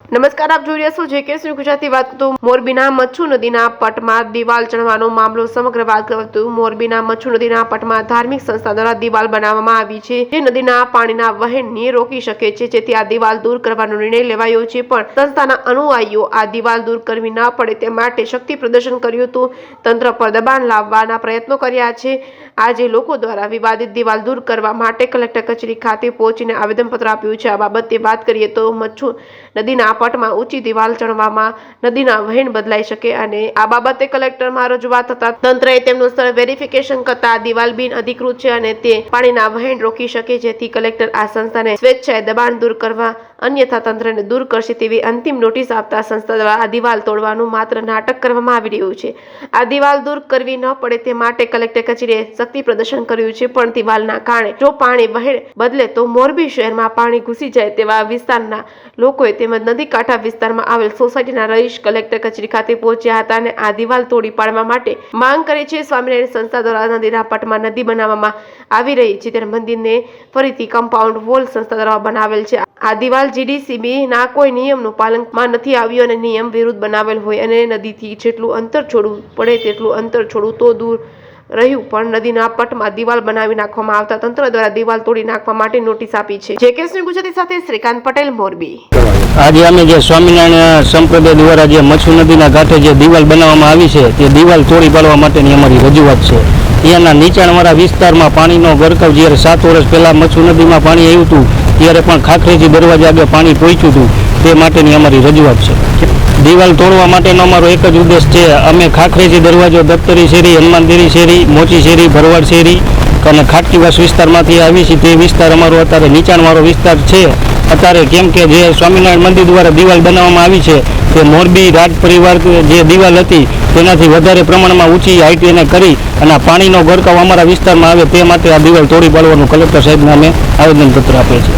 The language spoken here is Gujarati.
નમસ્કાર, આપ જોઈ રહ્યા છો જે કે ગુજરાતી વાત કરતું મોરબીના મચ્છુ નદીના પટમાં દિવાલ ચણવાનો મામલો સમગ્ર વાત કરતું મોરબીના મચ્છુ નદીના પટમાં ધાર્મિક સંસ્થા દ્વારા દિવાલ બનાવવામાં આવી છે જે નદીના પાણીના વહેણને રોકી શકે છે, જેથી આ દિવાલ દૂર કરવાનો નિર્ણય લેવાયો છે। પણ સંસ્થાના અનુયાયીઓ આ દિવાલ દૂર કરવી ન પડે તે માટે શક્તિ પ્રદર્શન કર્યું હતું, તંત્ર પર દબાણ લાવવાના પ્રયત્નો કર્યા છે। આજે લોકો દ્વારા વિવાદિત દિવાલ દૂર કરવા માટે કલેક્ટર કચેરી ખાતે પહોંચીને આવેદનપત્ર આપ્યું છે। આ બાબતે વાત કરીએ તો મચ્છુ નદીના પટમાં ઊંચી દિવાલ ચણવામાં નદીના વહેણ બદલાઈ શકે અને આ બાબતે કલેક્ટરમાં રજૂઆત થતા તંત્રએ તેમનું સ્થળ વેરિફિકેશન કરતા આ દિવાલ બિન અધિકૃત છે અને તે પાણીના વહેણ રોકી શકે, જેથી કલેક્ટર આ સંસ્થાને સ્વેચ્છાએ દબાણ દૂર કરવા અન્યથા તંત્રને દૂર કરશે તેવી અંતિમ નોટિસ આપતા સંસ્થા દ્વારા આ દિવાલ તોડવાનું માત્ર નાટક કરવામાં આવી રહ્યું છે। આ દિવાલ દૂર કરવી ન પડે તે માટે કલેક્ટર કચેરીએ શક્તિ પ્રદર્શન કર્યું છે, પણ દિવાલના કારણે જો પાણી વહેણ બદલે તો મોરબી શહેરમાં પાણી ઘૂસી જાય તેવા વિસ્તારના લોકોએ તેમજ નદી કાંઠા વિસ્તારમાં આવેલ સોસાયટીના રહીશ કલેક્ટર કચેરી ખાતે પહોંચ્યા હતા અને આ દિવાલ તોડી પાડવા માટે માંગ કરી છે। સ્વામિનારાયણ સંસ્થા દ્વારા નદીના પટમાં નદી બનાવવામાં આવી રહી છે ત્યારે મંદિરને ફરીથી કમ્પાઉન્ડ વોલ સંસ્થા દ્વારા બનાવેલ છે। આ દિવાલ જીડીસીબી ના કોઈ નિયમનું પાલનમાં નથી આવ્યું અને નિયમ વિરુદ્ધ બનાવેલ હોય અને નદીથી જેટલું અંતર છોડવું પડે તેટલું અંતર છોડવું તો દૂર રહ્યું, પણ નદીના પટમાં દિવાલ બનાવી નાખવામાં આવતા તંત્ર દ્વારા દિવાલ તોડી નાખવા માટે નોટિસ આપી છે। જે કે ગુજરાતી સાથે શ્રીકાંત પટેલ, મોરબી। આજે અમે જે સ્વામિનારાયણ સંપ્રદાય દ્વારા જે મચ્છુ નદીના કાંઠે જે દિવાલ બનાવવામાં આવી છે તે દિવાલ તોડી પાડવા માટેની અમારી રજૂઆત છે। ત્યાંના નીચાણવાળા વિસ્તારમાં પાણીનો ગરકાવ જ્યારે 7 વર્ષ પહેલાં મચ્છુ નદીમાં પાણી આવ્યું હતું ત્યારે પણ ખાખરેજી દરવાજા આગળ પાણી પહોંચ્યું હતું, તે માટેની અમારી રજૂઆત છે। દિવાલ તોડવા માટેનો અમારો એક જ ઉદ્દેશ છે, અમે ખાખરેજી દરવાજો, દફતરી શેરી, હનુમાનદેરી શેરી, મોચી શેરી, ભરવાડ શેરી અને ખાટકીવાસ વિસ્તારમાંથી આવી છે। તે વિસ્તાર અમારો અત્યારે નીચાણવાળો વિસ્તાર છે અત્યારે, કેમ કે જે સ્વામિનારાયણ મંદિર દ્વારા દિવાલ બનાવવામાં આવી છે તે મોરબી રાજ પરિવાર જે દિવાલ હતી તેનાથી વધારે પ્રમાણમાં ઊંચી હાઈટ એને કરી અને પાણીનો ગરકાવ અમારા વિસ્તારમાં આવે તે માટે આ દિવાલ તોડી પાડવાનું કલેક્ટર સાહેબને અમે આવેદનપત્ર આપીએ છીએ।